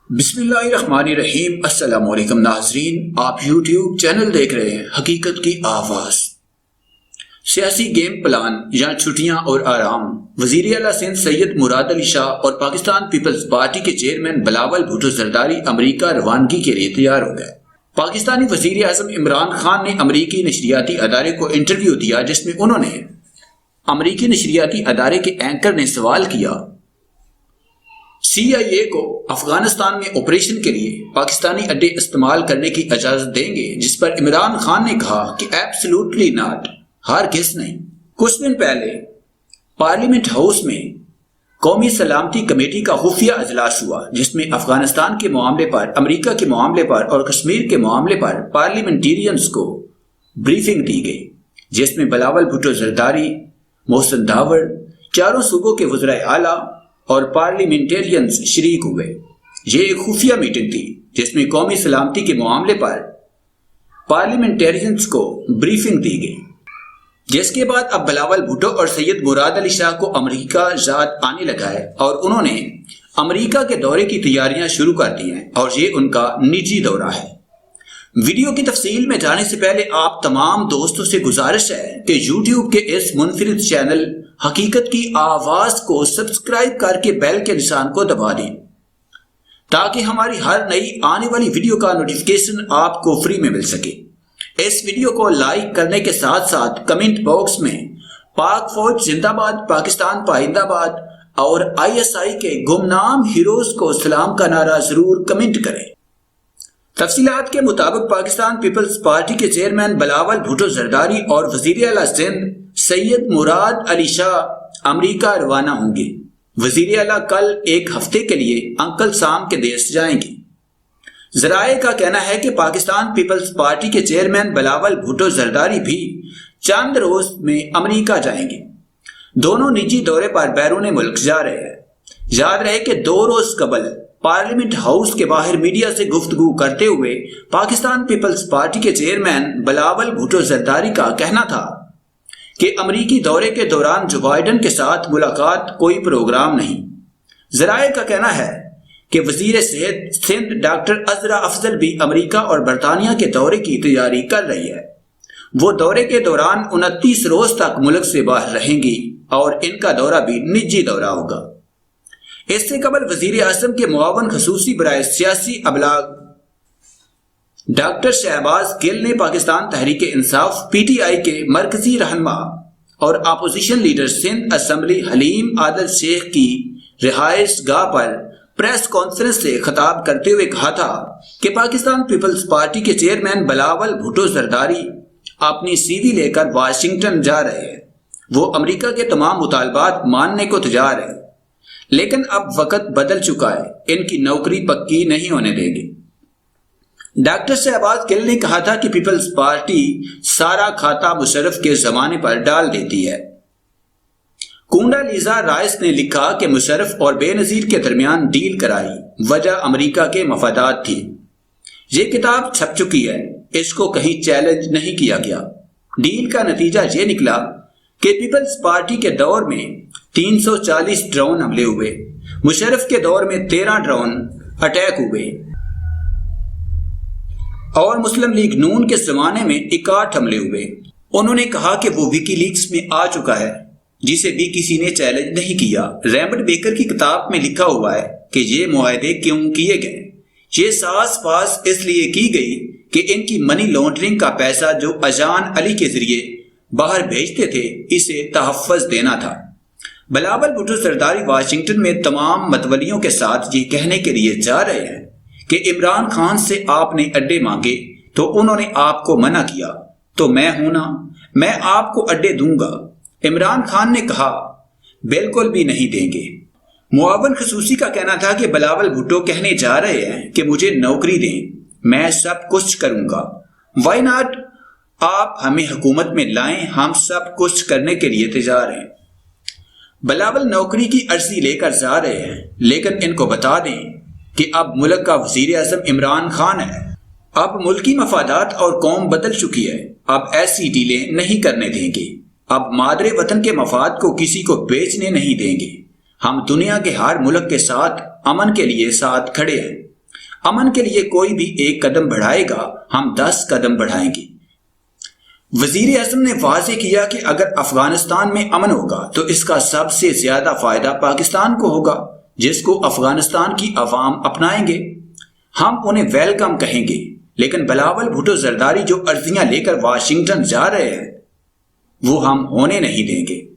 بسم اللہ الرحمن الرحیم۔ السلام علیکم ناظرین، آپ یوٹیوب چینل دیکھ رہے ہیں حقیقت کی آواز۔ سیاسی گیم پلان یا چھٹیاں اور آرام۔ وزیر اعلیٰ سندھ سید مراد علی شاہ اور پاکستان پیپلز پارٹی کے چیئرمین بلاول بھٹو زرداری امریکہ روانگی کے لیے تیار ہو گئے۔ پاکستانی وزیر اعظم عمران خان نے امریکی نشریاتی ادارے کو انٹرویو دیا، جس میں انہوں نے امریکی نشریاتی ادارے کے اینکر نے سوال کیا CIA کو افغانستان میں آپریشن کے لیے پاکستانی اڈے استعمال کرنے کی اجازت دیں گے، جس پر عمران خان نے کہا کہ ایبسلیوٹلی ناٹ، ہرگز نہیں۔ کچھ دن پہلے پارلیمنٹ ہاؤس میں قومی سلامتی کمیٹی کا خفیہ اجلاس ہوا، جس میں افغانستان کے معاملے پر، امریکہ کے معاملے پر اور کشمیر کے معاملے پر پارلیمنٹیرینز کو بریفنگ دی گئی، جس میں بلاول بھٹو زرداری، محسن داوڑ، چاروں صوبوں کے وزرائے اعلیٰ اور پارلیمنٹیرینز شریک ہوئے۔ یہ ایک خفیہ میٹنگ تھی جس میں قومی سلامتی کے معاملے پر پارلیمنٹیرینز کو بریفنگ دی گئی، جس کے بعد اب بلاول بھٹو اور سید مراد علی شاہ کو امریکہ ذات آنے لگا ہے اور انہوں نے امریکہ کے دورے کی تیاریاں شروع کر دی ہیں، اور یہ ان کا نجی دورہ ہے۔ ویڈیو کی تفصیل میں جانے سے پہلے آپ تمام دوستوں سے گزارش ہے کہ یوٹیوب کے اس منفرد چینل حقیقت کی آواز کو سبسکرائب کر کے بیل کے نشان کو دبا دیں، تاکہ ہماری ہر نئی آنے والی ویڈیو کا نوٹیفیکیشن آپ کو فری میں مل سکے۔ اس ویڈیو کو لائک کرنے کے ساتھ ساتھ کمنٹ باکس میں پاک فوج زندہ باد، پاکستان پائندہ باد اور ISI کے گمنام ہیروز کو سلام کا نعرہ ضرور کمنٹ کریں۔ تفصیلات کے مطابق پاکستان پیپلز پارٹی کے چیئرمین بلاول بھٹو زرداری اور وزیر اعلیٰ سندھ سید مراد علی شاہ امریکہ روانہ ہوں گے۔ وزیر اعلیٰ کل ایک ہفتے کے لیے انکل سام کے دیش جائیں گے۔ ذرائع کا کہنا ہے کہ پاکستان پیپلز پارٹی کے چیئرمین بلاول بھٹو زرداری بھی چند روز میں امریکہ جائیں گے۔ دونوں نجی دورے پر بیرون ملک جا رہے ہیں۔ یاد رہے کہ 2 روز قبل پارلیمنٹ ہاؤس کے باہر میڈیا سے گفتگو کرتے ہوئے پاکستان پیپلز پارٹی کے چیئرمین بلاول بھٹو زرداری کا کہنا تھا کہ امریکی دورے کے دوران جو بائیڈن کے ساتھ ملاقات کوئی پروگرام نہیں۔ ذرائع کا کہنا ہے کہ وزیر صحت سندھ ڈاکٹر عذرا افضل بھی امریکہ اور برطانیہ کے دورے کی تیاری کر رہی ہے۔ وہ دورے کے دوران 29 روز تک ملک سے باہر رہیں گی اور ان کا دورہ بھی نجی دورہ ہوگا۔ اس سے قبل وزیر اعظم کے معاون خصوصی برائے سیاسی ابلاغ ڈاکٹر شہباز گل نے پاکستان تحریک انصاف PTI کے مرکزی رہنما اور opposition leader Sindh assembly Haleem Adil Sheikh کی رہائش گاہ پر پریس کانفرنس سے خطاب کرتے ہوئے کہا تھا کہ پاکستان پیپلز پارٹی کے چیئرمین بلاول بھٹو زرداری اپنی CV لے کر واشنگٹن جا رہے ہیں۔ وہ امریکہ کے تمام مطالبات ماننے کو تیار ہیں، لیکن اب وقت بدل چکا ہے، ان کی نوکری پکی نہیں ہونے دیں گے۔ ڈاکٹر شہباز گل نے کہا تھا کہ پیپلز پارٹی سارا کھاتا مشرف کے زمانے پر ڈال دیتی ہے۔ کونڈا لیزا رائس نے لکھا کہ مشرف اور بے نظیر کے درمیان ڈیل کرائی، وجہ امریکہ کے مفادات تھی۔ یہ کتاب چھپ چکی ہے، اس کو کہیں چیلنج نہیں کیا گیا۔ ڈیل کا نتیجہ یہ نکلا کہ پیپلز پارٹی کے دور میں 340 ڈرون حملے ہوئے، مشرف کے دور میں 13 ڈرون اٹیک ہوئے، اور مسلم لیگ نون کے زمانے میں 61 حملے ہوئے۔ انہوں نے کہا کہ وہ وکی لیکس میں آ چکا ہے، جسے بھی کسی نے چیلنج نہیں کیا۔ ریمنڈ بیکر کی کتاب میں لکھا ہوا ہے کہ یہ معاہدے کیوں کیے گئے۔ یہ ساز پاس اس لیے کی گئی کہ ان کی منی لانڈرنگ کا پیسہ جو اجان علی کے ذریعے باہر بھیجتے تھے، اسے تحفظ دینا تھا۔ بلاول بھٹو زرداری واشنگٹن میں تمام متولیوں کے ساتھ یہ کہنے کے لیے جا رہے ہیں کہ عمران خان سے آپ نے اڈے مانگے تو انہوں نے آپ کو منع کیا، تو میں ہوں نا، میں آپ کو اڈے دوں گا۔ عمران خان نے کہا بالکل بھی نہیں دیں گے۔ معاون خصوصی کا کہنا تھا کہ بلاول بھٹو کہنے جا رہے ہیں کہ مجھے نوکری دیں، میں سب کچھ کروں گا۔ وائی ناٹ، آپ ہمیں حکومت میں لائیں، ہم سب کچھ کرنے کے لیے تیار ہیں۔ بلاول نوکری کی عرضی لے کر جا رہے ہیں، لیکن ان کو بتا دیں کہ اب ملک کا وزیر اعظم عمران خان ہے۔ اب ملکی مفادات اور قوم بدل چکی ہے، اب ایسی ڈیلیں نہیں کرنے دیں گے۔ اب مادر وطن کے مفاد کو کسی کو بیچنے نہیں دیں گے۔ ہم دنیا کے ہر ملک کے ساتھ امن کے لیے ساتھ کھڑے ہیں۔ امن کے لیے کوئی بھی ایک قدم بڑھائے گا، ہم 10 قدم بڑھائیں گے۔ وزیر اعظم نے واضح کیا کہ اگر افغانستان میں امن ہوگا تو اس کا سب سے زیادہ فائدہ پاکستان کو ہوگا، جس کو افغانستان کی عوام اپنائیں گے۔ ہم انہیں ویلکم کہیں گے، لیکن بلاول بھٹو زرداری جو عرضیاں لے کر واشنگٹن جا رہے ہیں وہ ہم ہونے نہیں دیں گے۔